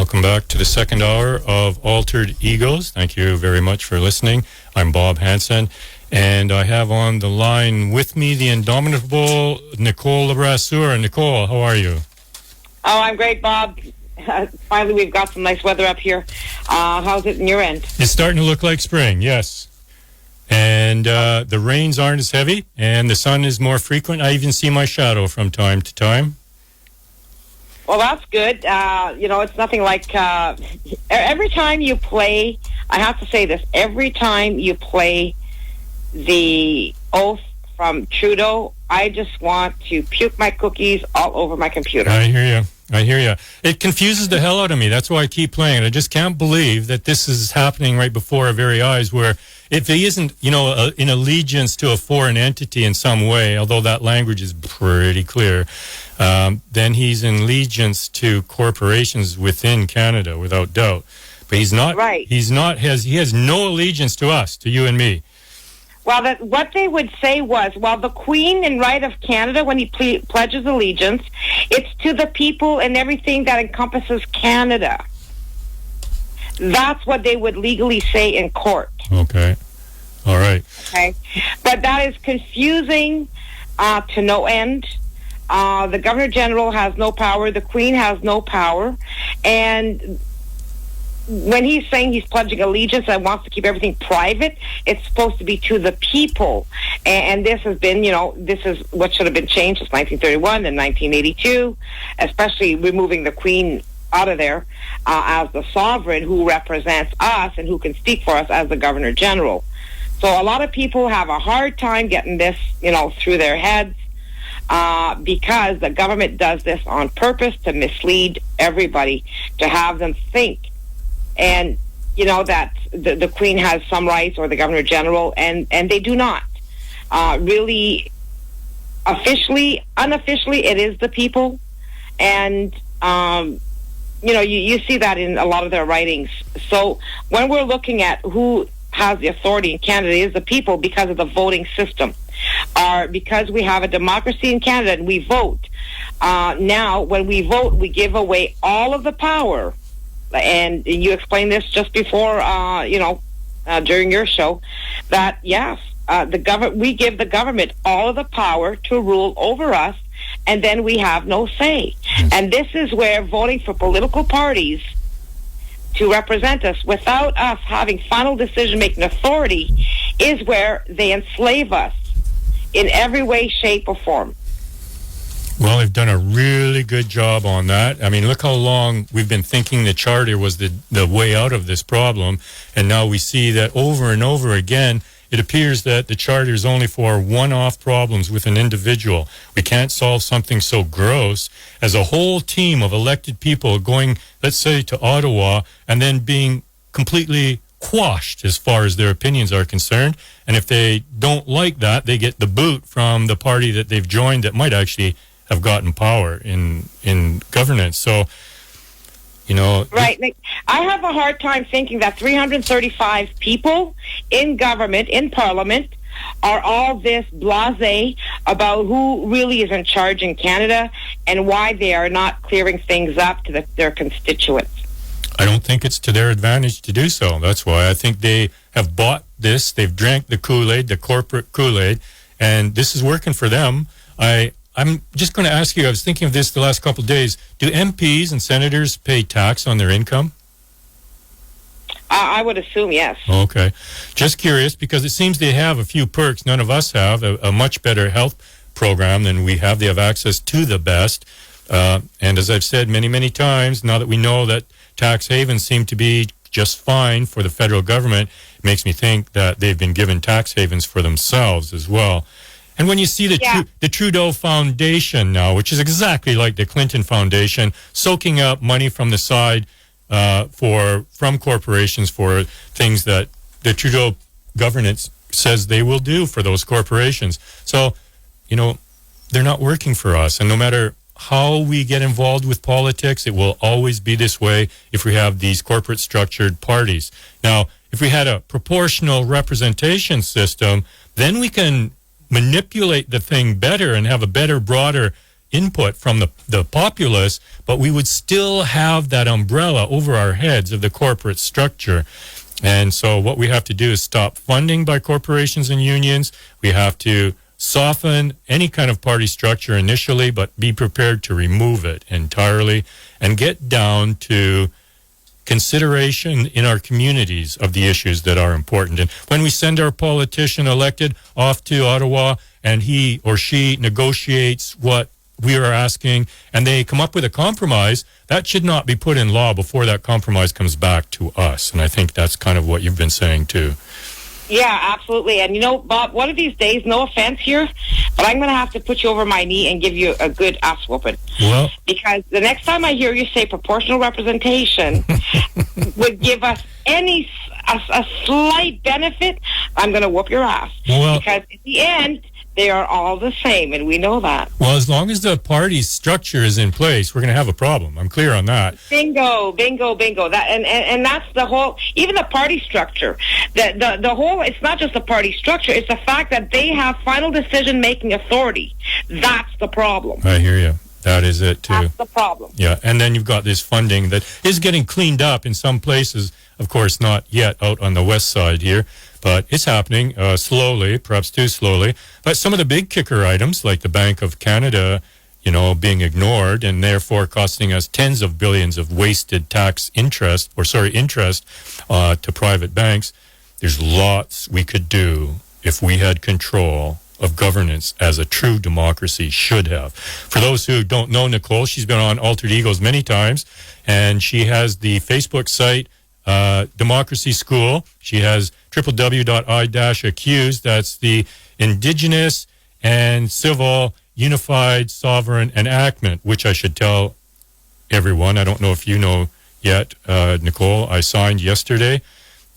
Welcome back to the second hour of Altered Egos. Thank you very much for listening. I'm Bob Hansen, and I have on the line with me the indomitable Nicole Lebrasseur. Nicole, how are you? Oh, I'm great, Bob. Finally, we've got some nice weather up here. How's it in your end? It's starting to look like spring, yes. And the rains aren't as heavy, and the sun is more frequent. I even see my shadow from time to time. Well, that's good. It's nothing like every time you play, I have to say this, every time you play the oath from Trudeau, I just want to puke my cookies all over my computer. I hear you. It confuses the hell out of me. That's why I keep playing it. I just can't believe that this is happening right before our very eyes, where if he isn't, in allegiance to a foreign entity in some way, although that language is pretty clear, then he's in allegiance to corporations within Canada, without doubt. But he's not. Right. He has no allegiance to us, to you and me. Well, what they would say was, the Queen and right of Canada, when he pledges allegiance, it's to the people and everything that encompasses Canada. That's what they would legally say in court. Okay. All right. Okay. But that is confusing to no end. The Governor General has no power. The Queen has no power. And when he's saying he's pledging allegiance and wants to keep everything private, it's supposed to be to the people. And this has been, this is what should have been changed since 1931 and 1982, especially removing the Queen out of there as the sovereign who represents us and who can speak for us as the Governor General. So a lot of people have a hard time getting this, through their heads because the government does this on purpose to mislead everybody, to have them think and that the Queen has some rights or the Governor General, and they do not. Really, officially, unofficially, it is the people, and you see that in a lot of their writings. So when we're looking at who has the authority in Canada, it is the people because of the voting system, because we have a democracy in Canada and we vote. Now, when we vote, we give away all of the power. And you explained this just before, during your show, that yes, we give the government all of the power to rule over us, and then we have no say. And this is where voting for political parties to represent us without us having final decision-making authority is where they enslave us in every way, shape, or form. Well, they've done a really good job on that. I mean, look how long we've been thinking the charter was the way out of this problem, and now we see that over and over again, it appears that the charter is only for one-off problems with an individual. We can't solve something so gross as a whole team of elected people going, let's say, to Ottawa and then being completely quashed as far as their opinions are concerned. And if they don't like that, they get the boot from the party that they've joined that might actually have gotten power in governance. So, Right. I have a hard time thinking that 335 people in government, in Parliament, are all this blasé about who really is in charge in Canada and why they are not clearing things up to their constituents. I don't think it's to their advantage to do so. That's why I think they have bought this. They've drank the Kool-Aid, the corporate Kool-Aid, and this is working for them. I'm just going to ask you, I was thinking of this the last couple of days. Do MPs and senators pay tax on their income? I would assume yes. Okay. Just curious, because it seems they have a few perks none of us have, a much better health program than we have. They have access to the best. And as I've said many, many times, now that we know that tax havens seem to be just fine for the federal government, it makes me think that they've been given tax havens for themselves as well. And when you see the Trudeau Foundation now, which is exactly like the Clinton Foundation, soaking up money from the side from corporations for things that the Trudeau governance says they will do for those corporations. So, they're not working for us. And no matter how we get involved with politics, it will always be this way if we have these corporate structured parties. Now, if we had a proportional representation system, then we can manipulate the thing better and have a better, broader input from the populace, but we would still have that umbrella over our heads of the corporate structure. And so what we have to do is stop funding by corporations and unions. We have to soften any kind of party structure initially, but be prepared to remove it entirely and get down to consideration in our communities of the issues that are important. And when we send our politician elected off to Ottawa and he or she negotiates what we are asking and they come up with a compromise, that should not be put in law before that compromise comes back to us. And I think that's kind of what you've been saying too. Yeah, absolutely. And, you know, Bob, one of these days, no offense here, but I'm going to have to put you over my knee and give you a good ass whooping. Well, because the next time I hear you say proportional representation would give us a slight benefit, I'm going to whoop your ass. Well, because at the end, they are all the same, and we know that. Well, as long as the party structure is in place, we're going to have a problem. I'm clear on that. Bingo, bingo, bingo. That and that's the whole. Even the party structure. The whole. It's not just the party structure. It's the fact that they have final decision-making authority. That's the problem. I hear you. That is it too. That's the problem. Yeah, and then you've got this funding that is getting cleaned up in some places. Of course, not yet out on the west side here. But it's happening slowly, perhaps too slowly. But some of the big kicker items, like the Bank of Canada, you know, being ignored and therefore costing us tens of billions of wasted interest to private banks, there's lots we could do if we had control of governance as a true democracy should have. For those who don't know Nicole, she's been on Altered Egos many times, and she has the Facebook site, Democracy School. She has www.i-accused. That's the Indigenous and Civil Unified Sovereign Enactment, which I should tell everyone. I don't know if you know yet, Nicole. I signed yesterday.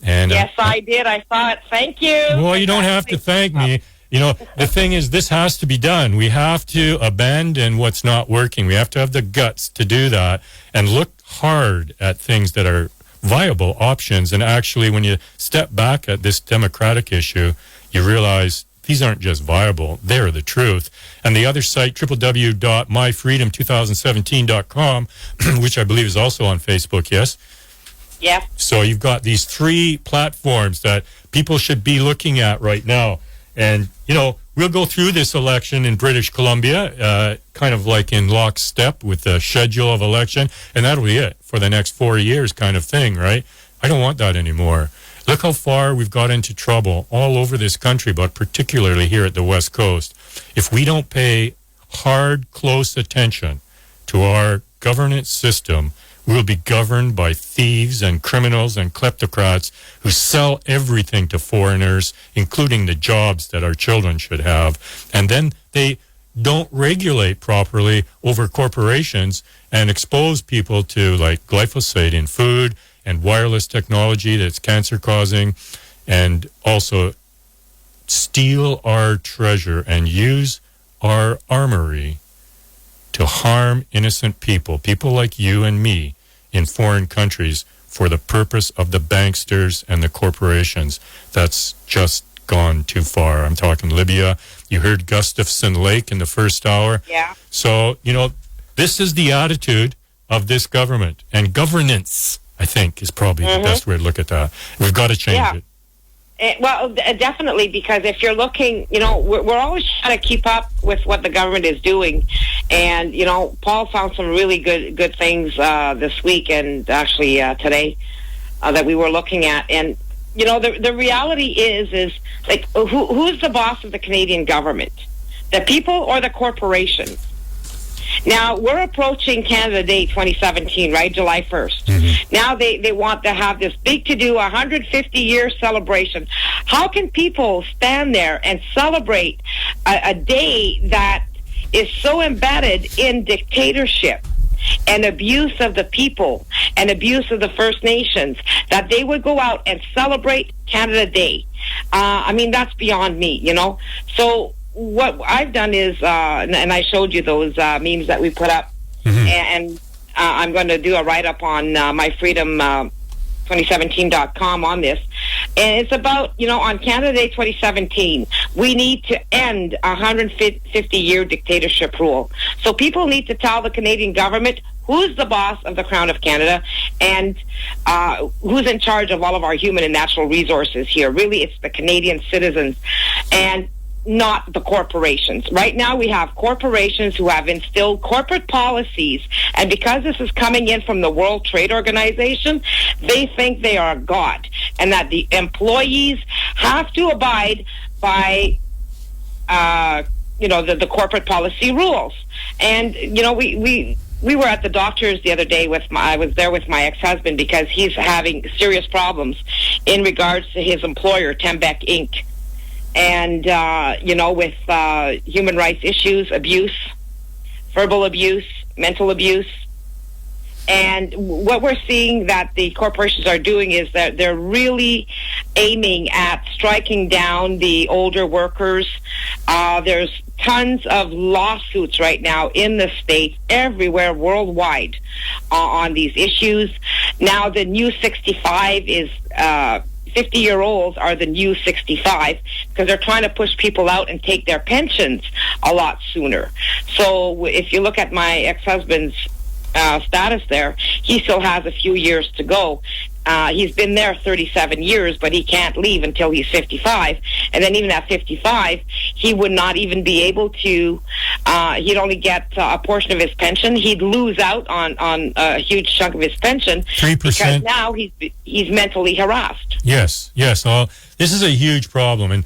And yes, I did. I saw it. Thank you. Well, you don't have to thank me. You know, the thing is, this has to be done. We have to abandon what's not working. We have to have the guts to do that and look hard at things that are viable options. And actually, when you step back at this democratic issue, you realize these aren't just viable, they're the truth. And the other site, www.myfreedom2017.com, which I believe is also on Facebook, yes? Yeah. So you've got these 3 platforms that people should be looking at right now. And, you know, we'll go through this election in British Columbia, kind of like in lockstep with the schedule of election, and that'll be it for the next 4 years kind of thing, right? I don't want that anymore. Look how far we've got into trouble all over this country, but particularly here at the West Coast. If we don't pay hard, close attention to our governance system, we'll be governed by thieves and criminals and kleptocrats who sell everything to foreigners, including the jobs that our children should have. And then they don't regulate properly over corporations and expose people to, like, glyphosate in food and wireless technology that's cancer causing, and also steal our treasure and use our armory to harm innocent people like you and me in foreign countries for the purpose of the banksters and the corporations. That's just gone too far. I'm talking Libya. You heard Gustafson Lake in the first hour. Yeah. So, you know, this is the attitude of this government. And governance, I think, is probably the best way to look at that. We've got to change it. Well, definitely, because if you're looking, you know, we're always trying to keep up with what the government is doing. And, you know, Paul found some really good things this week and actually today that we were looking at. And, you know, the reality is like, who's the boss of the Canadian government? The people or the corporations? Now, we're approaching Canada Day 2017, right? July 1st. Mm-hmm. Now they want to have this big to-do 150-year celebration. How can people stand there and celebrate a day that is so embedded in dictatorship and abuse of the people and abuse of the First Nations that they would go out and celebrate Canada Day? I mean, that's beyond me, you know? So what I've done is, and I showed you those memes that we put up, and I'm going to do a write-up on myfreedom2017.com on this. And it's about, on Canada Day 2017, we need to end 150-year dictatorship rule. So people need to tell the Canadian government who's the boss of the Crown of Canada and who's in charge of all of our human and natural resources here. Really, it's the Canadian citizens and not the corporations. Right now, we have corporations who have instilled corporate policies, and because this is coming in from the World Trade Organization, they think they are God, and that the employees have to abide by the corporate policy rules. And we were at the doctor's the other day I was there with my ex-husband because he's having serious problems in regards to his employer, Tembec Inc. And, with human rights issues, abuse, verbal abuse, mental abuse. And what we're seeing that the corporations are doing is that they're really aiming at striking down the older workers. There's tons of lawsuits right now in the States, everywhere worldwide, on these issues. Now the new 65 is 50-year-olds are the new 65 because they're trying to push people out and take their pensions a lot sooner. So if you look at my ex-husband's status there, he still has a few years to go. He's been there 37 years, but he can't leave until he's 55. And then even at 55, he would not even be able to, he'd only get a portion of his pension. He'd lose out on a huge chunk of his pension 3%. Because now he's mentally harassed. Yes. Well, this is a huge problem. And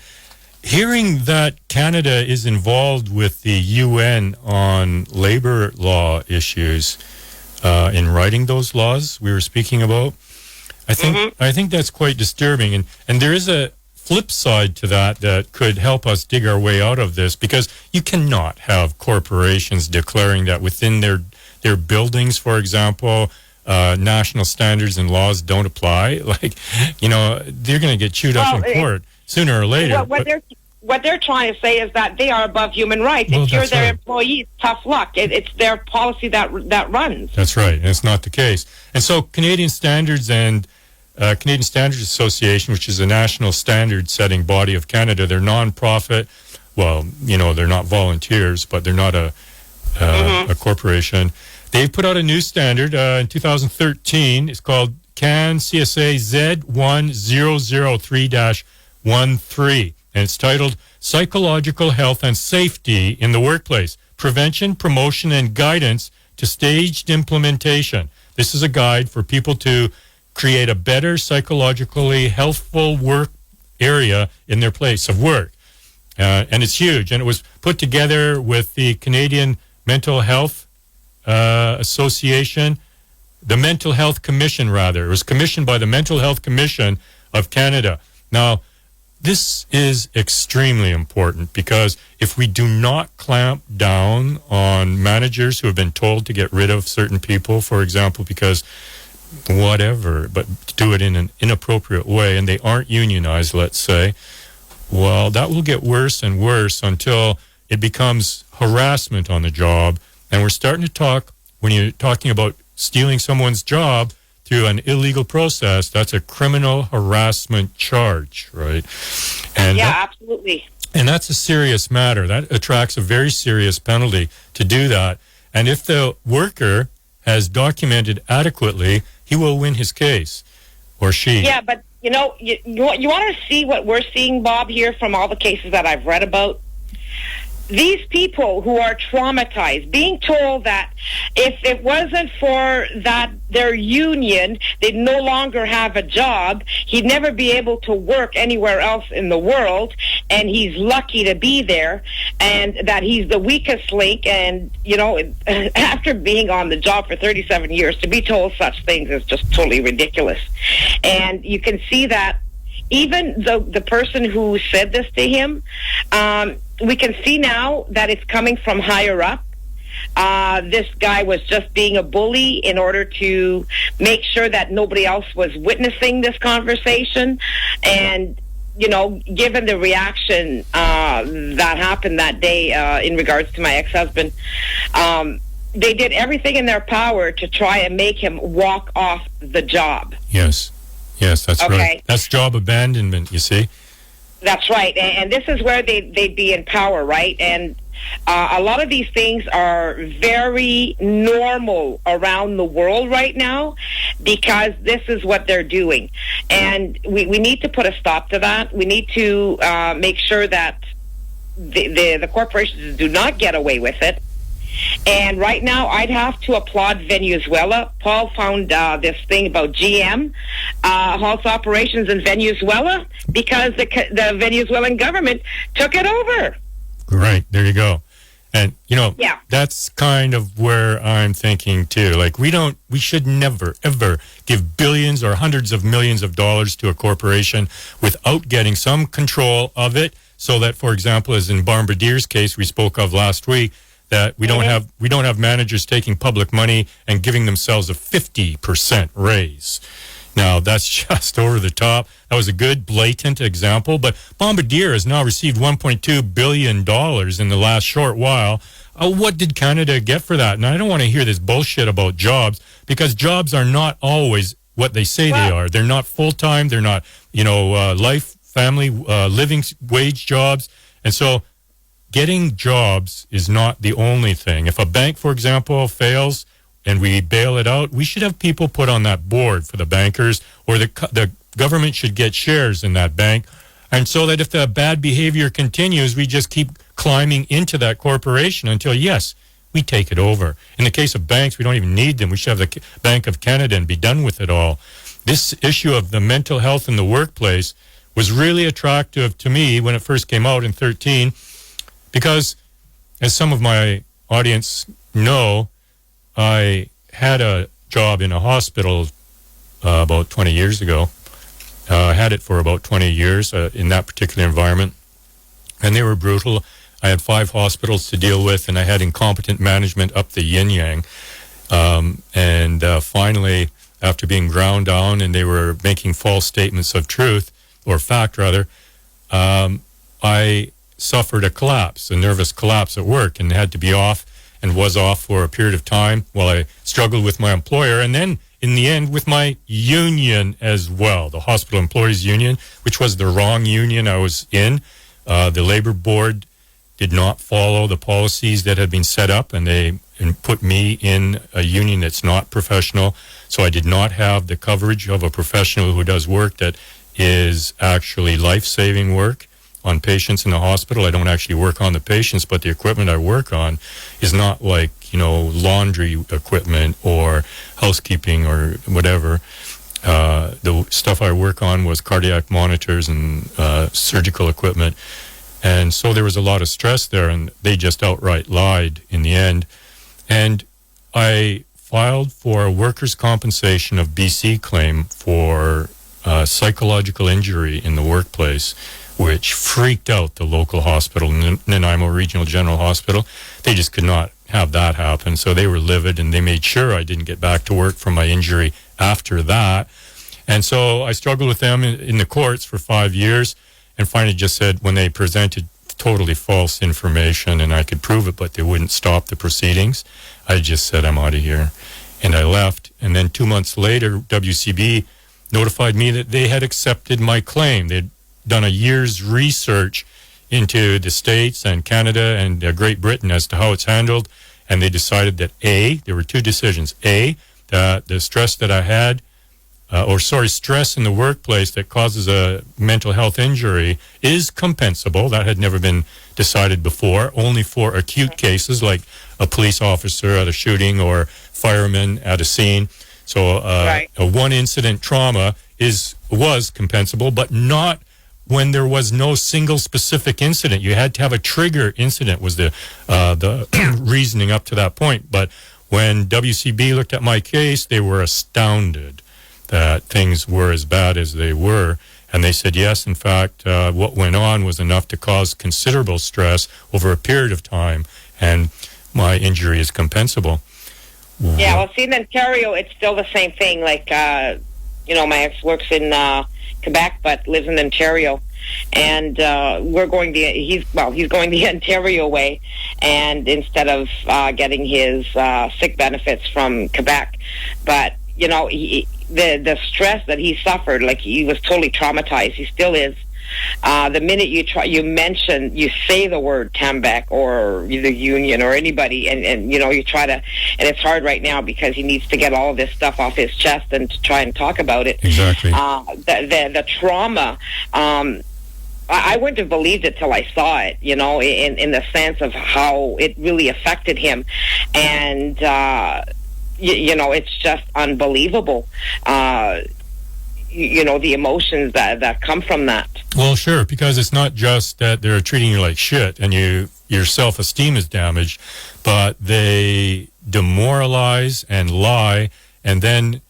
hearing that Canada is involved with the UN on labor law issues in writing those laws we were speaking about, I think that's quite disturbing. And there is a flip side to that could help us dig our way out of this, because you cannot have corporations declaring that within their buildings, for example, national standards and laws don't apply. They're going to get chewed up in court sooner or later. What they're trying to say is that they are above human rights. Well, if you're their right. employees, tough luck. It's their policy that runs. That's right, and it's not the case. And so Canadian Standards and Canadian Standards Association, which is a national standard-setting body of Canada, they're non-profit. Well, they're not volunteers, but they're not a corporation. They've put out a new standard in 2013. It's called CAN CSA Z1003-13, and it's titled Psychological Health and Safety in the Workplace, Prevention, Promotion, and Guidance to Staged Implementation. This is a guide for people to create a better psychologically healthful work area in their place of work. And it's huge. And it was put together with the Canadian Mental Health Association, the Mental Health Commission, rather. It was commissioned by the Mental Health Commission of Canada. Now, this is extremely important, because if we do not clamp down on managers who have been told to get rid of certain people, for example, because whatever, but do it in an inappropriate way, and they aren't unionized, let's say, well, that will get worse and worse until it becomes harassment on the job. And we're starting to talk, when you're talking about stealing someone's job through an illegal process, that's a criminal harassment charge, right? And absolutely. And that's a serious matter. That attracts a very serious penalty to do that. And if the worker has documented adequately, he will win his case, or she. Yeah, but you want to see what we're seeing, Bob, here from all the cases that I've read about? These people who are traumatized, being told that if it wasn't for their union, they'd no longer have a job, he'd never be able to work anywhere else in the world, and he's lucky to be there, and that he's the weakest link, and, after being on the job for 37 years, to be told such things is just totally ridiculous. And you can see that even the person who said this to him, we can see now that it's coming from higher up. This guy was just being a bully in order to make sure that nobody else was witnessing this conversation. And, given the reaction that happened that day in regards to my ex-husband, they did everything in their power to try and make him walk off the job. Yes. Yes, that's Okay. right. That's job abandonment, you see. That's right. And this is where they'd be in power, right? And a lot of these things are very normal around the world right now because this is what they're doing. And we need to put a stop to that. We need to make sure that the corporations do not get away with it. And right now, I'd have to applaud Venezuela. Paul found this thing about GM halts operations in Venezuela because the Venezuelan government took it over. Right, there you go. And, Yeah. that's kind of where I'm thinking, too. Like, we should never, ever give billions or hundreds of millions of dollars to a corporation without getting some control of it so that, for example, as in Bombardier's case we spoke of last week, that we don't have managers taking public money and giving themselves a 50% raise. Now, that's just over the top. That was a good, blatant example. But Bombardier has now received $1.2 billion in the last short while. What did Canada get for that? And I don't want to hear this bullshit about jobs, because jobs are not always what they say they are. They're not full-time. They're not, family, living wage jobs. And so getting jobs is not the only thing. If a bank, for example, fails and we bail it out, we should have people put on that board for the bankers, or the government should get shares in that bank. And so that if the bad behavior continues, we just keep climbing into that corporation until, yes, we take it over. In the case of banks, we don't even need them. We should have the Bank of Canada and be done with it all. This issue of the mental health in the workplace was really attractive to me when it first came out in 2013. Because, as some of my audience know, I had a job in a hospital about 20 years ago. I had it for about 20 years in that particular environment. And they were brutal. I had 5 hospitals to deal with, and I had incompetent management up the yin-yang. And finally, after being ground down and they were making false statements of truth, or fact rather, I suffered a nervous collapse at work, and had to be off, and was off for a period of time while I struggled with my employer, and then in the end with my union as well, the Hospital Employees Union, which was the wrong union I was in. The labor board did not follow the policies that had been set up, and they put me in a union that's not professional, so I did not have the coverage of a professional who does work that is actually life-saving work on patients in the hospital. I don't actually work on the patients, but the equipment I work on is not like, laundry equipment or housekeeping or whatever. The stuff I work on was cardiac monitors and surgical equipment. And so there was a lot of stress there, and they just outright lied in the end. And I filed for a workers' compensation of BC claim for psychological injury in the workplace, which freaked out the local hospital, Nanaimo Regional General Hospital. They just could not have that happen. So they were livid, and they made sure I didn't get back to work from my injury after that. And so I struggled with them in the courts for 5 years, and finally just said, when they presented totally false information and I could prove it, but they wouldn't stop the proceedings, I just said, I'm out of here. And I left. And then 2 months later, WCB notified me that they had accepted my claim. They'd done a year's research into the States and Canada and Great Britain as to how it's handled, and they decided that there were 2 decisions. That the stress that I had, stress in the workplace that causes a mental health injury is compensable. That had never been decided before, only for acute cases like a police officer at a shooting or firemen at a scene. So a one-incident trauma was compensable, but not when there was no single specific incident. You had to have a trigger incident was the reasoning up to that point. But when WCB looked at my case, they were astounded that things were as bad as they were. And they said, yes, in fact, what went on was enough to cause considerable stress over a period of time, and my injury is compensable. Yeah, well, see, in Ontario, it's still the same thing. Like, my ex works in Quebec, but lives in Ontario, and he's going the Ontario way, and instead of getting his sick benefits from Quebec, but the stress that he suffered, like he was totally traumatized. He still is. The minute you say the word Tembec or the union or anybody, and you try to, and it's hard right now because he needs to get all of this stuff off his chest and to try and talk about it. Exactly. The trauma. I wouldn't have believed it till I saw it, in the sense of how it really affected him. And, it's just unbelievable, the emotions that come from that. Well, sure, because it's not just that they're treating you like shit and your self-esteem is damaged, but they demoralize and lie, and then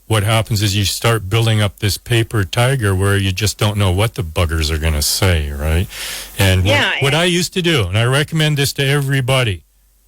what happens is you start building up this paper tiger where you just don't know what the buggers are going to say, right? And what I used to do, and I recommend this to everybody,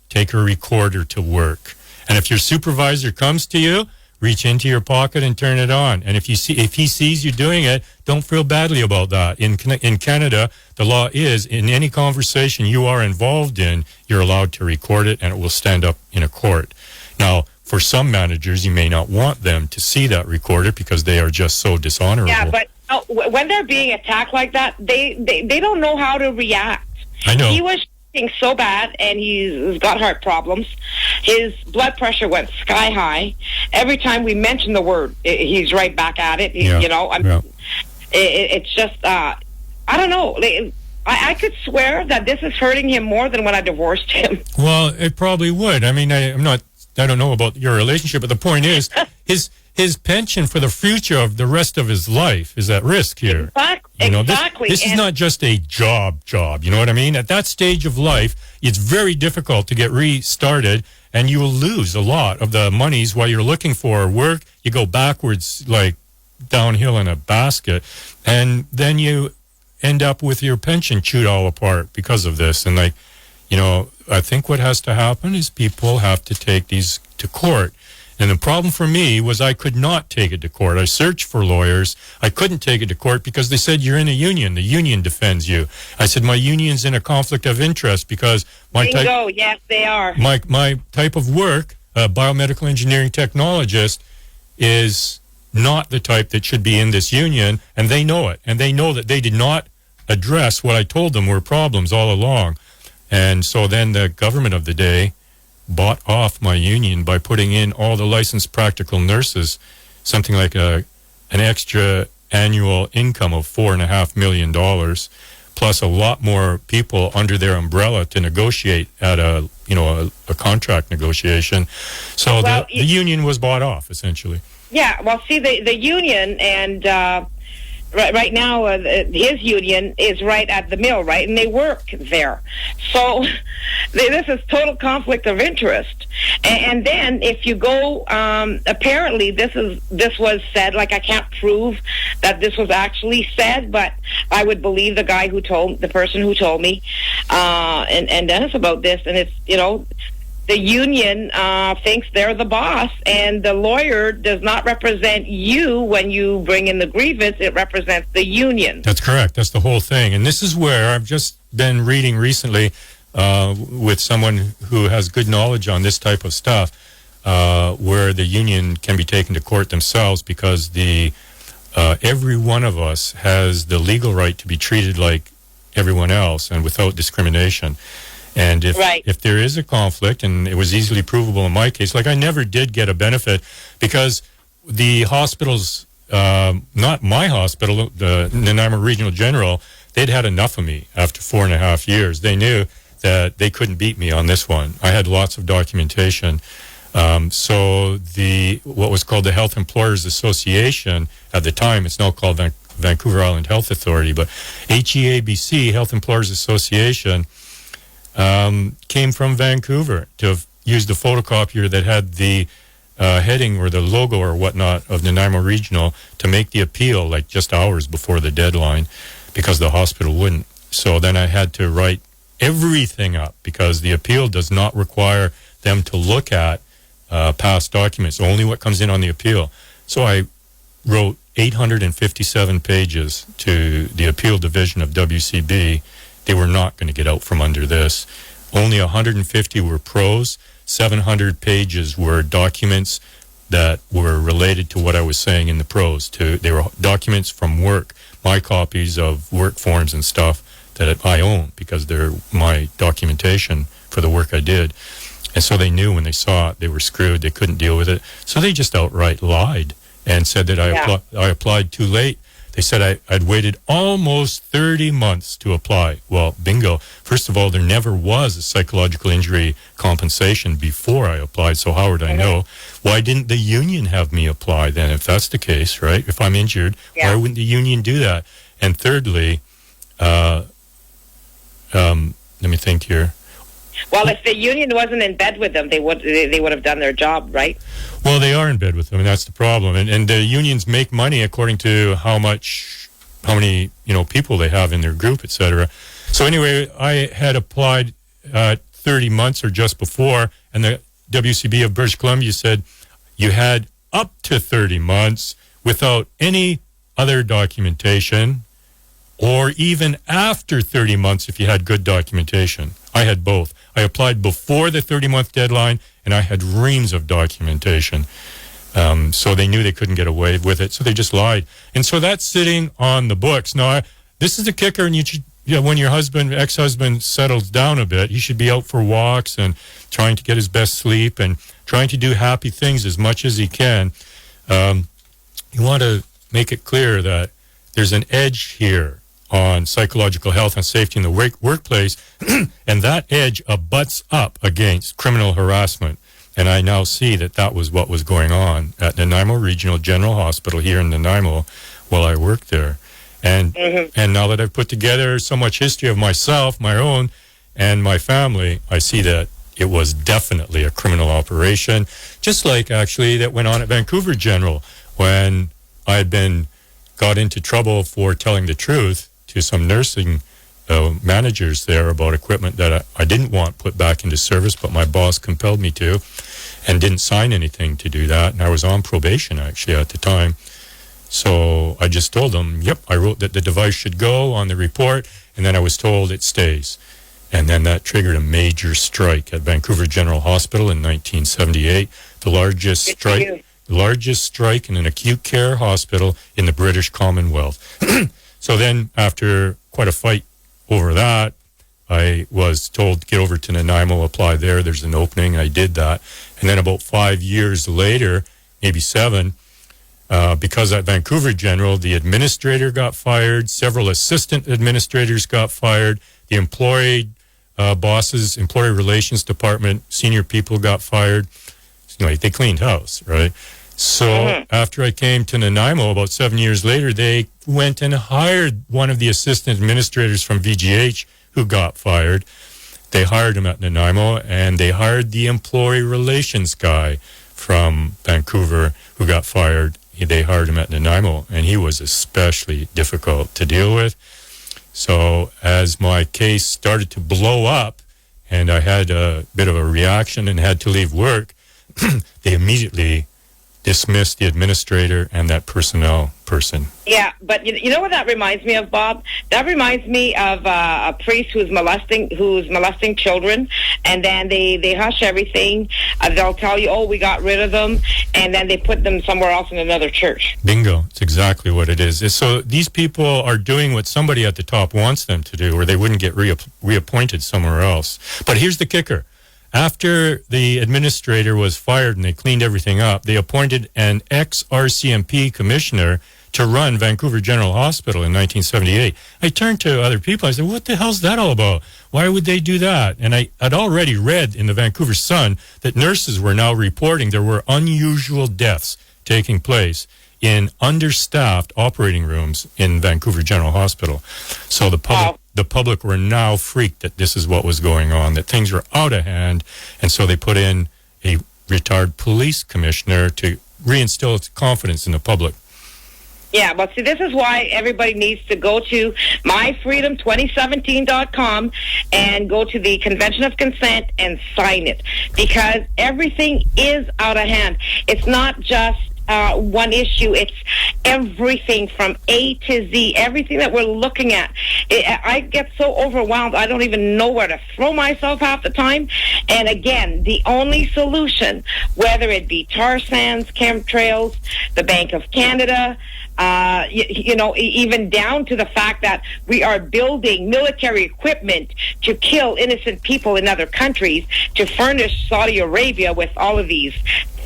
take a recorder to work. And if your supervisor comes to you, reach into your pocket and turn it on. And if he sees you doing it, don't feel badly about that. In Canada, the law is, in any conversation you are involved in, you're allowed to record it, and it will stand up in a court. Now, for some managers, you may not want them to see that recorded because they are just so dishonorable. Yeah, but when they're being attacked like that, they don't know how to react. I know. He was shaking so bad, and he's got heart problems. His blood pressure went sky high. Every time we mention the word, he's right back at it. It's just, I don't know. I could swear that this is hurting him more than when I divorced him. Well, it probably would. I mean, I don't know about your relationship, but the point is, his pension for the future of the rest of his life is at risk here. Exactly. This is not just a job. You know what I mean? At that stage of life, it's very difficult to get restarted, and you will lose a lot of the monies while you're looking for work. You go backwards, like downhill in a basket, and then you end up with your pension chewed all apart because of this. And I think what has to happen is people have to take these to court. And the problem for me was I could not take it to court. I searched for lawyers. I couldn't take it to court because they said, you're in a union. The union defends you. I said, my union's in a conflict of interest because yes, they are. My type of work, a biomedical engineering technologist, is not the type that should be in this union, and they know it. And they know that they did not address what I told them were problems all along. And so then the government of the day bought off my union by putting in all the licensed practical nurses, something like an extra annual income of $4.5 million, plus a lot more people under their umbrella to negotiate at a contract negotiation. So the union was bought off, essentially. Yeah, well, see, the union and... Right now, his union is right at the mill, right? And they work there. So this is total conflict of interest. And then if you go, apparently this was said, like I can't prove that this was actually said, but I would believe the person who told me, and Dennis about this. And it's, the union thinks they're the boss, and the lawyer does not represent you when you bring in the grievance. It represents the union. That's correct. That's the whole thing. And this is where I've just been reading recently with someone who has good knowledge on this type of stuff, where the union can be taken to court themselves because every one of us has the legal right to be treated like everyone else and without discrimination. And if there is a conflict, and it was easily provable in my case, like I never did get a benefit because the hospitals, not my hospital, the Nanaimo Regional General, they'd had enough of me after 4.5 years. They knew that they couldn't beat me on this one. I had lots of documentation. So what was called the Health Employers Association at the time, it's now called Vancouver Island Health Authority, but HEABC, Health Employers Association, came from Vancouver to have used the photocopier that had the heading or the logo or whatnot of Nanaimo Regional to make the appeal like just hours before the deadline because the hospital wouldn't. So then I had to write everything up because the appeal does not require them to look at past documents, only what comes in on the appeal. So I wrote 857 pages to the appeal division of WCB. They were not going to get out from under this. Only 150 were pros. 700 pages were documents that were related to what I was saying in the prose. They were documents from work, my copies of work forms and stuff that I own because they're my documentation for the work I did. And so they knew when they saw it, they were screwed. They couldn't deal with it. So they just outright lied and said that I applied too late. They said I'd waited almost 30 months to apply. Well, bingo. First of all, there never was a psychological injury compensation before I applied. So how would I know? Why didn't the union have me apply then? If that's the case, right? If I'm injured, why wouldn't the union do that? And thirdly, let me think here. Well, if the union wasn't in bed with them, they would have done their job, right? Well, they are in bed with them, and that's the problem. And the unions make money according to how many people they have in their group, etc. So anyway, I had applied 30 months or just before, and the WCB of British Columbia said you had up to 30 months without any other documentation, or even after 30 months if you had good documentation. I had both. I applied before the 30-month deadline, and I had reams of documentation. So they knew they couldn't get away with it, so they just lied. And so that's sitting on the books. Now, this is the kicker, and when your ex-husband settles down a bit, he should be out for walks and trying to get his best sleep and trying to do happy things as much as he can. You want to make it clear that there's an edge here on psychological health and safety in the workplace, and that edge abuts up against criminal harassment. And I now see that was what was going on at Nanaimo Regional General Hospital here in Nanaimo while I worked there. And now that I've put together so much history of myself, my own, and my family, I see that it was definitely a criminal operation, just like actually that went on at Vancouver General when I had got into trouble for telling the truth to some nursing managers there about equipment that I didn't want put back into service, but my boss compelled me to and didn't sign anything to do that. And I was on probation, actually, at the time. So I just told them, yep, I wrote that the device should go on the report, and then I was told it stays. And then that triggered a major strike at Vancouver General Hospital in 1978, the largest strike in an acute care hospital in the British Commonwealth. So then, after quite a fight over that, I was told to get over to Nanaimo, apply there. There's an opening. I did that. And then about 5 years later, maybe 7, because at Vancouver General, the administrator got fired, several assistant administrators got fired, the employee relations department, senior people got fired. They cleaned house, right? So after I came to Nanaimo about 7 years later, they went and hired one of the assistant administrators from VGH who got fired. They hired him at Nanaimo, and they hired the employee relations guy from Vancouver who got fired. They hired him at Nanaimo, and he was especially difficult to deal with. So as my case started to blow up and I had a bit of a reaction and had to leave work, they immediately dismissed the administrator and that personnel person. Yeah, but you know what that reminds me of, Bob? That reminds me of a priest who's molesting children, and then they hush everything. They'll tell you, oh, we got rid of them, and then they put them somewhere else in another church. Bingo. It's exactly what it is. So these people are doing what somebody at the top wants them to do, or they wouldn't get reappointed somewhere else. But here's the kicker. After the administrator was fired and they cleaned everything up, they appointed an ex-RCMP commissioner to run Vancouver General Hospital in 1978. I turned to other people. I said, what the hell's that all about? Why would they do that? And I'd already read in the Vancouver Sun that nurses were now reporting there were unusual deaths taking place in understaffed operating rooms in Vancouver General Hospital. So the public were now freaked that this is what was going on, that things were out of hand, and so they put in a retired police commissioner to reinstill confidence in the public. Yeah, but see, this is why everybody needs to go to myfreedom2017.com and go to the Convention of Consent and sign it, because everything is out of hand. It's not just one issue. everything from A to Z, everything that we're looking at. I get so overwhelmed, I don't even know where to throw myself half the time. And again, the only solution, whether it be tar sands, chemtrails, the Bank of Canada, even down to the fact that we are building military equipment to kill innocent people in other countries, to furnish Saudi Arabia with all of these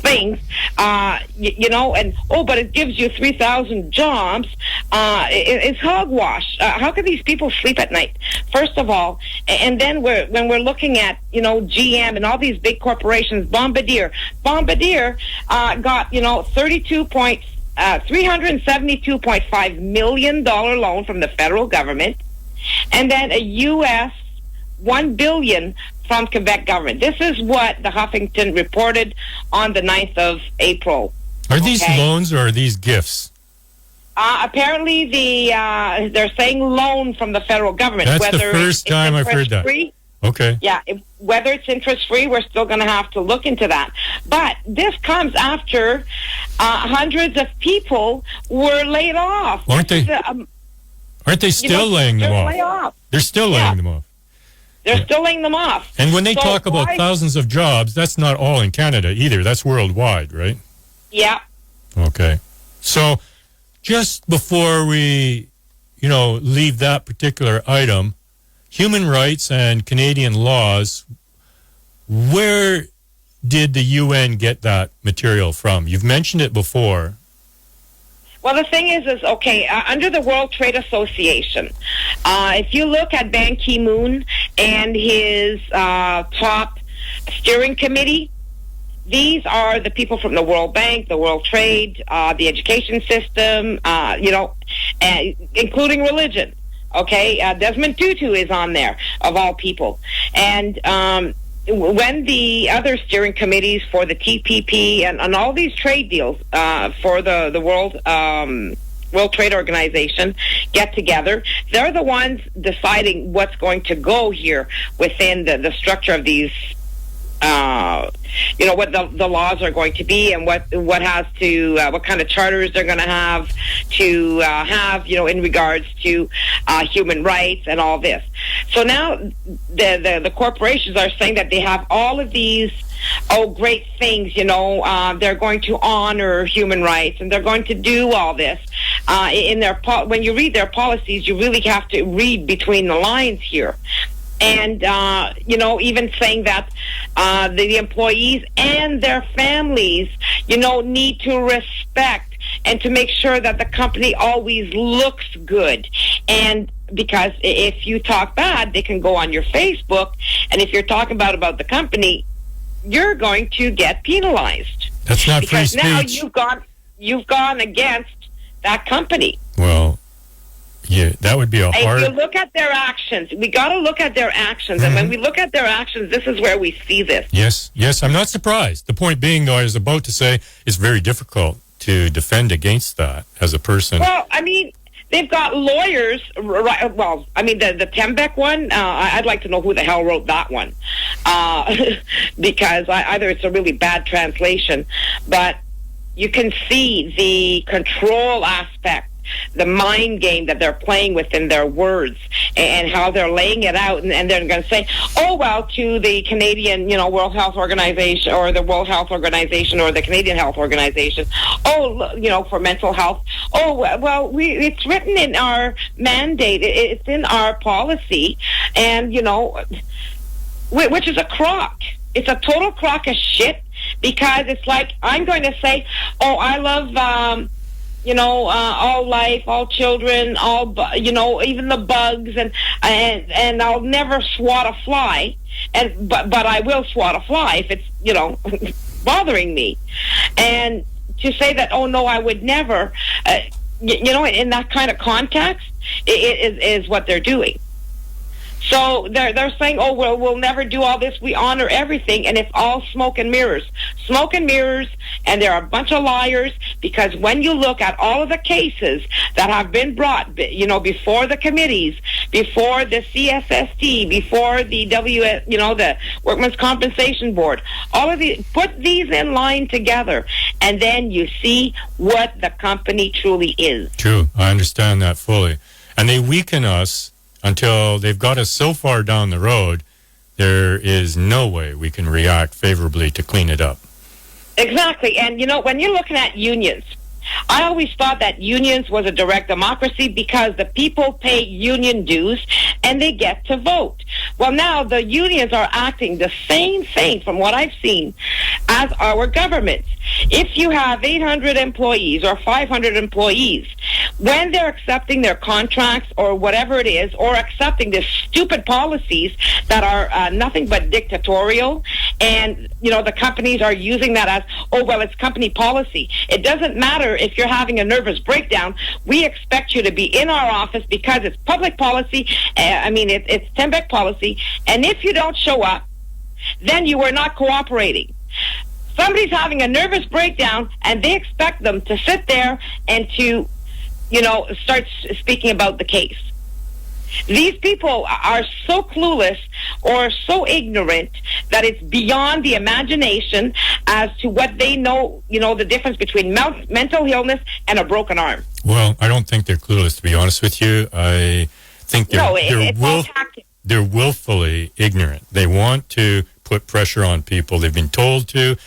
things, but it gives you 3,000 jobs. It's hogwash. How can these people sleep at night? First of all, and then when we're looking at GM and all these big corporations, Bombardier got $372.5 million loan from the federal government, and then a U.S. $1 billion from Quebec government. This is what the Huffington reported on the 9th of April. Are these loans or are these gifts? Apparently, they're saying loan from the federal government. That's whether the first time I've heard that. Free, okay. Yeah, whether it's interest-free, we're still going to have to look into that. But this comes after hundreds of people were laid off. Aren't they still laying them off? They're still laying them off. They're still laying them off. And when they talk about thousands of jobs, that's not all in Canada either. That's worldwide, right? Yeah. Okay. So just before we, leave that particular item, human rights and Canadian laws, where did the UN get that material from? You've mentioned it before. Well, the thing is under the World Trade Association, if you look at Ban Ki-moon and his top steering committee, these are the people from the World Bank, the World Trade, the education system, including religion. Okay, Desmond Tutu is on there, of all people. And when the other steering committees for the TPP and all these trade deals for the World Trade Organization get together, they're the ones deciding what's going to go here within the structure of these, what the laws are going to be and what kind of charters they're going to have in regards to human rights and all this. So now the corporations are saying that they have all of these great things, they're going to honor human rights and they're going to do all this. When you read their policies, you really have to read between the lines here. And, even saying that the employees and their families, need to respect and to make sure that the company always looks good. And because if you talk bad, they can go on your Facebook. And if you're talking about the company, you're going to get penalized. That's not free speech. Because now you've gone against that company. Well, yeah, that would be a hard... If you look at their actions, we got to look at their actions. Mm-hmm. And when we look at their actions, this is where we see this. Yes, I'm not surprised. The point being, though, I was about to say, it's very difficult to defend against that as a person. Well, they've got lawyers, right? Well, the Tembec one, I'd like to know who the hell wrote that one. Because either it's a really bad translation, but you can see the control aspect, the mind game that they're playing within their words and how they're laying it out. And they're going to say, to the Canadian, World Health Organization or the World Health Organization or the Canadian Health Organization, for mental health. It's written in our mandate. It's in our policy. And, which is a crock. It's a total crock of shit because it's like, I'm going to say, I love, all life, all children, even the bugs, and I'll never swat a fly, but I will swat a fly if it's, bothering me. And to say that, I would never, in that kind of context, is what they're doing. So they're saying, we'll never do all this. We honor everything, and it's all smoke and mirrors. Smoke and mirrors, and they're a bunch of liars, because when you look at all of the cases that have been brought, before the committees before the CSST, before the the Workmen's Compensation Board. All of these, put these in line together, and then you see what the company truly is. True. I understand that fully. And they weaken us until they've got us so far down the road, there is no way we can react favorably to clean it up. Exactly. And, when you're looking at unions, I always thought that unions was a direct democracy because the people pay union dues and they get to vote. Well, now the unions are acting the same thing, from what I've seen, as our governments. If you have 800 employees or 500 employees, when they're accepting their contracts or whatever it is, or accepting these stupid policies that are nothing but dictatorial, and, the companies are using that as, it's company policy. It doesn't matter if you're having a nervous breakdown. We expect you to be in our office because it's public policy. It's Tembec policy. And if you don't show up, then you are not cooperating. Somebody's having a nervous breakdown, and they expect them to sit there and to, start speaking about the case. These people are so clueless or so ignorant that it's beyond the imagination as to what they know, the difference between mental illness and a broken arm. Well, I don't think they're clueless, to be honest with you. I think they're willfully ignorant. They want to put pressure on people. They've been told to.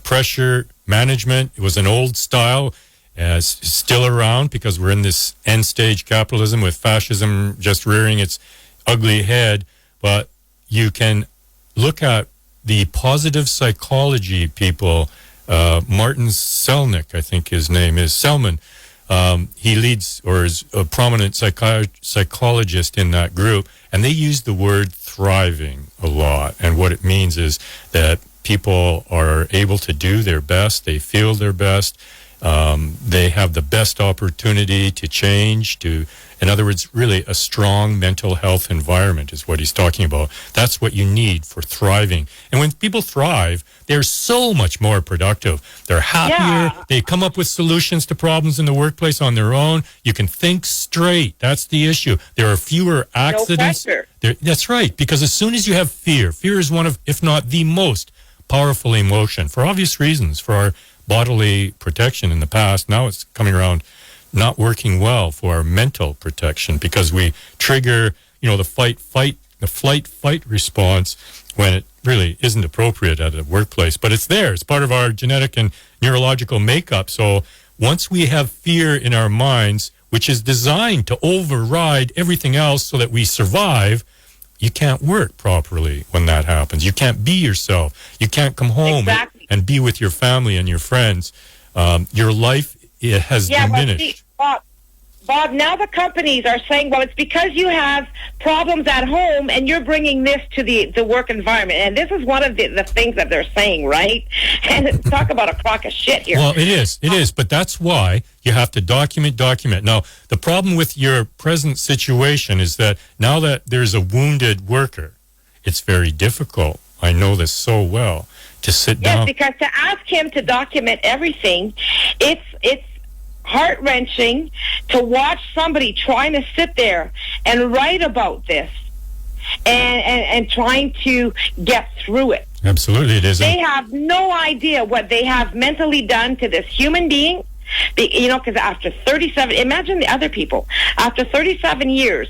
Pressure management, it was an old style. It's still around because we're in this end-stage capitalism with fascism just rearing its ugly head. But you can look at the positive psychology people. Martin Selnick, I think his name is, Selman. He leads or is a prominent psychologist in that group. And they use the word thriving a lot. And what it means is that people are able to do their best. They feel their best. They have the best opportunity to change, in other words, really a strong mental health environment is what he's talking about. That's what you need for thriving. And when people thrive, they're so much more productive. They're happier. Yeah. They come up with solutions to problems in the workplace on their own. You can think straight. That's the issue. There are fewer accidents. No pressure. That's right, because as soon as you have fear is one of, if not the most powerful emotion, for obvious reasons, for our bodily protection in the past. Now it's coming around not working well for our mental protection because we trigger, the flight-fight response when it really isn't appropriate at a workplace. But it's there. It's part of our genetic and neurological makeup. So once we have fear in our minds, which is designed to override everything else so that we survive, you can't work properly when that happens. You can't be yourself. You can't come home and be with your family and your friends. Your life has diminished. Bob, now the companies are saying, well, it's because you have problems at home and you're bringing this to the work environment. And this is one of the things that they're saying, right? And talk about a crock of shit here. Well, it is. But that's why you have to document. Now, the problem with your present situation is that now that there's a wounded worker, it's very difficult. I know this so well, to sit down. Yes, because to ask him to document everything, it's heart-wrenching to watch somebody trying to sit there and write about this and trying to get through it. Absolutely, it is. They have no idea what they have mentally done to this human being. Because after 37, imagine the other people. After 37 years,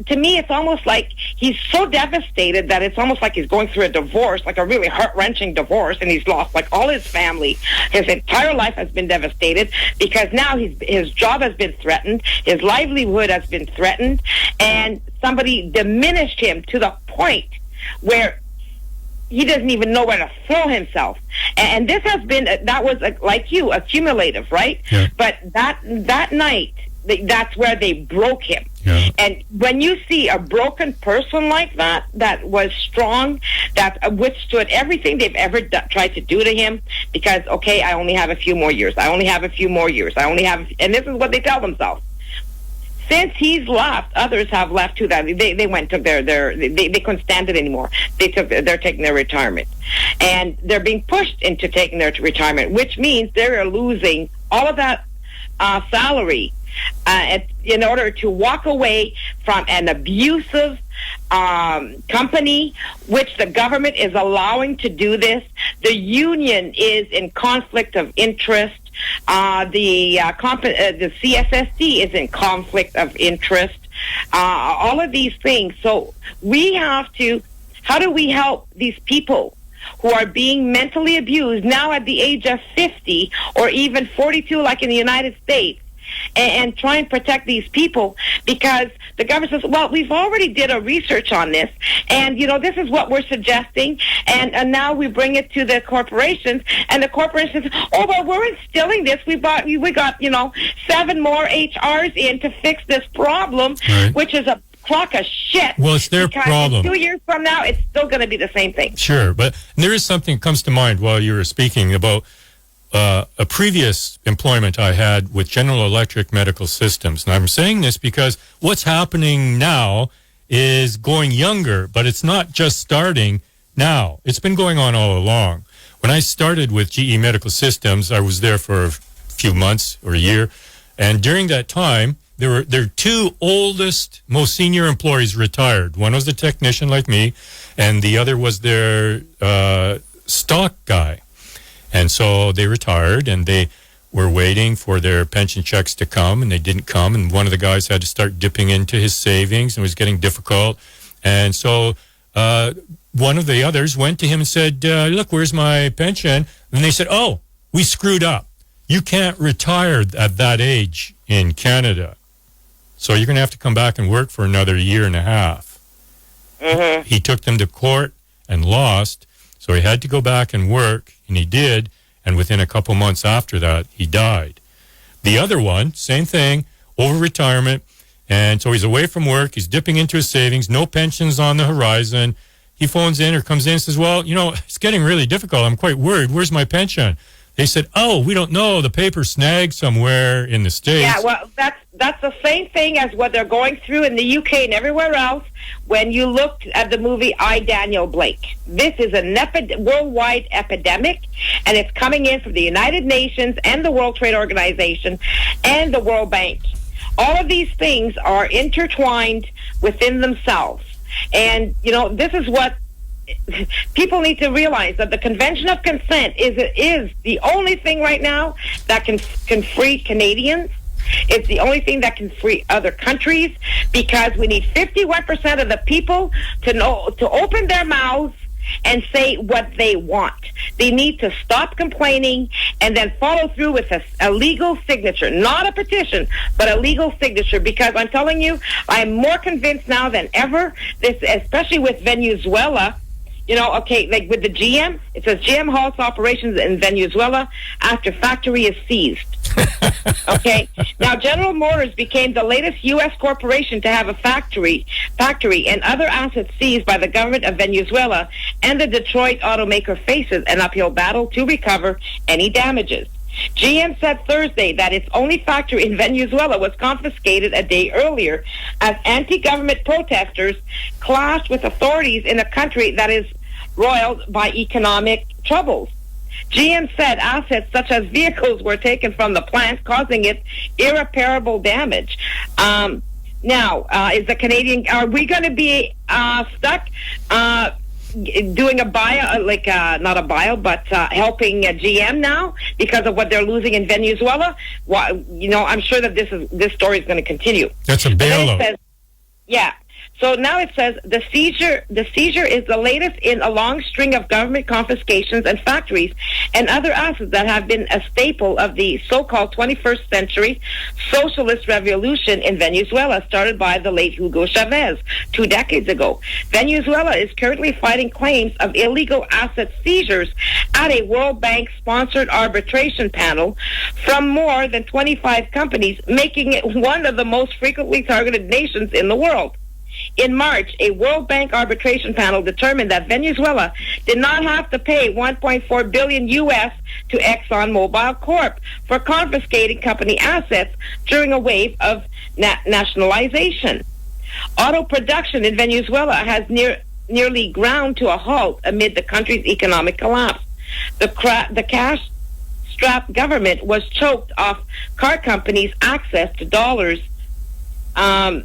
to me, it's almost like he's so devastated that it's almost like he's going through a divorce, like a really heart-wrenching divorce, and he's lost like all his family. His entire life has been devastated because now his job has been threatened, his livelihood has been threatened, and somebody diminished him to the point where he doesn't even know where to throw himself. And this has been, that was like you, accumulative, right? Yeah. But that night, that's where they broke him. Yeah. And when you see a broken person like that was strong, that withstood everything they've ever tried to do to him, because, okay, I only have a few more years. And this is what they tell themselves. Since he's left, others have left too. That they went took they couldn't stand it anymore. They're taking their retirement, and they're being pushed into taking their retirement, which means they're losing all of that salary in order to walk away from an abusive company, which the government is allowing to do this. The union is in conflict of interest. The CSSD is in conflict of interest. All of these things. So we have to, how do we help these people who are being mentally abused now at the age of 50 or even 42 like in the United States, and try and protect these people? Because the government says, well, we've already did a research on this, and, this is what we're suggesting, and now we bring it to the corporations, and the corporations, oh, well, we're instilling this. We got 7 more HRs in to fix this problem, right, which is a crock of shit. Well, it's their problem. 2 years from now, it's still going to be the same thing. Sure, but there is something that comes to mind while you were speaking about a previous employment I had with General Electric Medical Systems. And I'm saying this because what's happening now is going younger, but it's not just starting now. It's been going on all along. When I started with GE Medical Systems, I was there for a few months or a year. And during that time, their 2 oldest, most senior employees retired. One was a technician like me, and the other was their stock guy. And so they retired, and they were waiting for their pension checks to come, and they didn't come. And one of the guys had to start dipping into his savings, and it was getting difficult. And so one of the others went to him and said, look, where's my pension? And they said, oh, we screwed up. You can't retire at that age in Canada. So you're going to have to come back and work for another year and a half. Mm-hmm. He took them to court and lost. So he had to go back and work, and he did, and within a couple months after that, he died. The other one, same thing, over retirement, and so he's away from work, he's dipping into his savings, no pensions on the horizon. He phones in or comes in and says, well, it's getting really difficult, I'm quite worried, where's my pension? They said, oh, we don't know, the paper snagged somewhere in the States. Yeah, well, that's the same thing as what they're going through in the UK and everywhere else when you looked at the movie I, Daniel Blake. This is a worldwide epidemic, and it's coming in from the United Nations and the World Trade Organization and the World Bank. All of these things are intertwined within themselves. And, this is what people need to realize, that the Convention of Consent is the only thing right now that can free Canadians. It's the only thing that can free other countries, because we need 51% of the people to open their mouths and say what they want. They need to stop complaining and then follow through with a legal signature, not a petition, but a legal signature. Because I'm telling you, I'm more convinced now than ever, this, especially with Venezuela. Like with the GM, it says GM halts operations in Venezuela after factory is seized. Okay. Now, General Motors became the latest U.S. corporation to have a factory and other assets seized by the government of Venezuela, and the Detroit automaker faces an uphill battle to recover any damages. GM said Thursday that its only factory in Venezuela was confiscated a day earlier as anti-government protesters clashed with authorities in a country that is roiled by economic troubles. GM said assets such as vehicles were taken from the plant, causing it irreparable damage. Now, is the Canadian, are we going to be stuck doing a buyout, not a buyout, but helping GM now because of what they're losing in Venezuela? Well, I'm sure that this story is going to continue. That's a bailout. Yeah. So now it says the seizure is the latest in a long string of government confiscations and factories and other assets that have been a staple of the so-called 21st century socialist revolution in Venezuela, started by the late Hugo Chavez 2 decades ago. Venezuela is currently fighting claims of illegal asset seizures at a World Bank-sponsored arbitration panel from more than 25 companies, making it one of the most frequently targeted nations in the world. In March, a World Bank arbitration panel determined that Venezuela did not have to pay $1.4 billion U.S. to ExxonMobil Corp. for confiscating company assets during a wave of nationalization. Auto production in Venezuela has nearly ground to a halt amid the country's economic collapse. The cash cash-strapped government was choked off car companies' access to dollars, has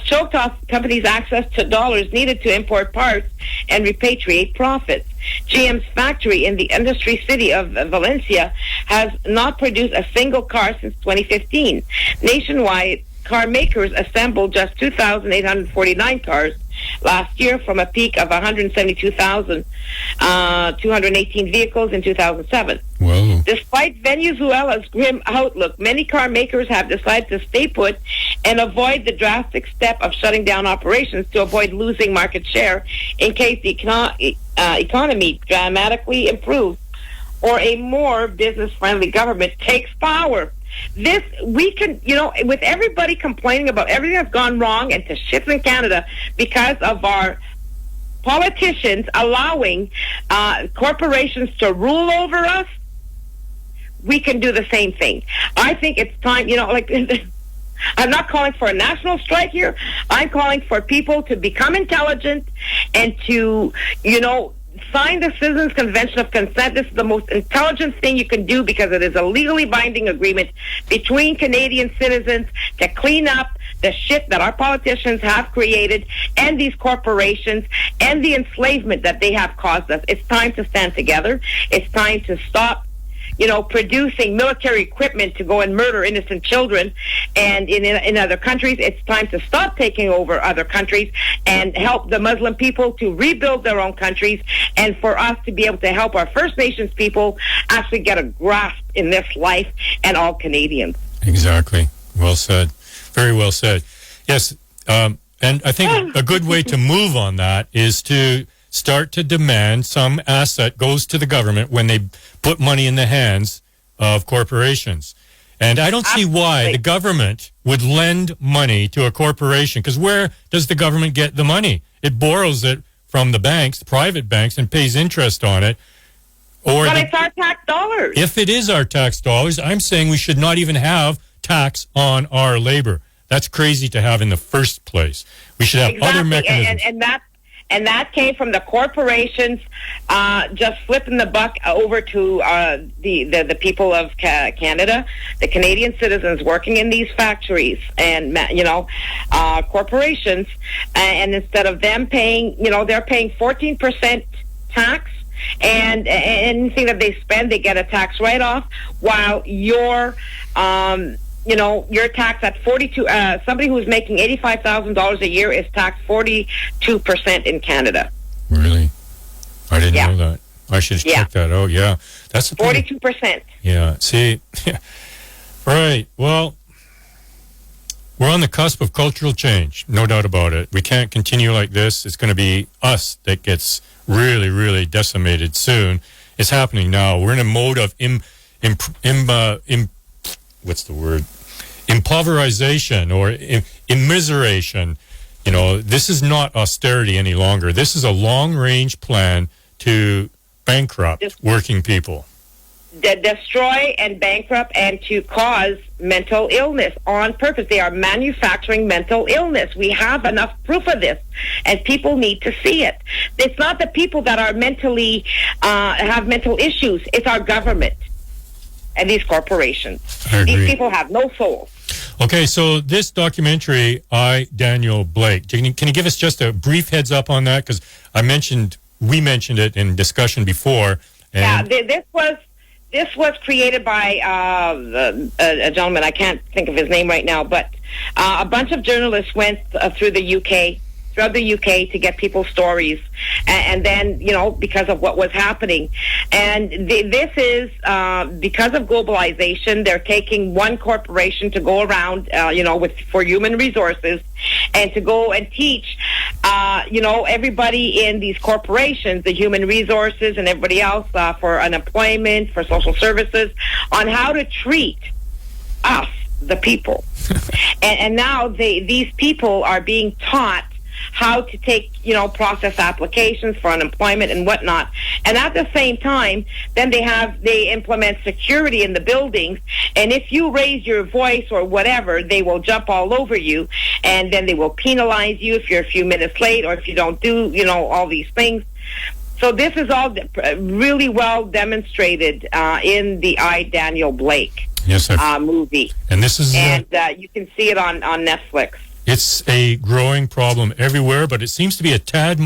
choked off companies' access to dollars needed to import parts and repatriate profits. GM's factory in the industry city of Valencia has not produced a single car since 2015. Nationwide, car makers assembled just 2,849 cars last year from a peak of 172,218 vehicles in 2007. Whoa. Despite Venezuela's grim outlook, many car makers have decided to stay put and avoid the drastic step of shutting down operations to avoid losing market share in case the economy dramatically improves or a more business-friendly government takes power. This, we can, with everybody complaining about everything that's gone wrong and to shit in Canada because of our politicians allowing corporations to rule over us, we can do the same thing. I think it's time, I'm not calling for a national strike here. I'm calling for people to become intelligent and to, sign the Citizens Convention of Consent. This is the most intelligent thing you can do because it is a legally binding agreement between Canadian citizens to clean up the shit that our politicians have created and these corporations and the enslavement that they have caused us. It's time to stand together. It's time to stop producing military equipment to go and murder innocent children. And in other countries, it's time to stop taking over other countries and help the Muslim people to rebuild their own countries, and for us to be able to help our First Nations people actually get a grasp in this life, and all Canadians. Exactly. Well said. Very well said. Yes. And I think a good way to move on that is to start to demand some asset goes to the government when they put money in the hands of corporations. And I don't see why the government would lend money to a corporation, because where does the government get the money? It borrows it from the banks, the private banks, and pays interest on it. But it's our tax dollars. If it is our tax dollars, I'm saying we should not even have tax on our labor. That's crazy to have in the first place. We should have other mechanisms. And that came from the corporations just flipping the buck over to the people of Canada, the Canadian citizens working in these factories and, corporations. And instead of them paying, they're paying 14% tax. And anything that they spend, they get a tax write-off, while your tax at 42, somebody who's making $85,000 a year is taxed 42% in Canada. Really? I didn't know that. I should check that out. Yeah. That's 42%. Yeah. See, right. Well, we're on the cusp of cultural change. No doubt about it. We can't continue like this. It's going to be us that gets really, really decimated soon. It's happening now. We're in a mode of what's the word? Impoverization or immiseration. This is not austerity any longer. This is a long-range plan to bankrupt working people. Destroy and bankrupt and to cause mental illness on purpose. They are manufacturing mental illness. We have enough proof of this, and people need to see it. It's not the people that are mentally have mental issues. It's our government and these corporations. These people have no soul. Okay, so this documentary, Daniel Blake, can you give us just a brief heads up on that? Because we mentioned it in discussion before. And this was created by a gentleman, I can't think of his name right now, but a bunch of journalists went throughout the UK to get people's stories, and then because of what was happening, and this is because of globalization. They're taking one corporation to go around, for human resources, and to go and teach, everybody in these corporations, the human resources and everybody else for unemployment, for social services, on how to treat us, the people, and now these people are being taught how to take, process applications for unemployment and whatnot. And at the same time, then they implement security in the buildings. And if you raise your voice or whatever, they will jump all over you. And then they will penalize you if you're a few minutes late or if you don't do, all these things. So this is all really well demonstrated in the I, Daniel Blake Yes, movie. and this is And you can see it on Netflix. it's a growing problem everywhere, but it seems to be a tad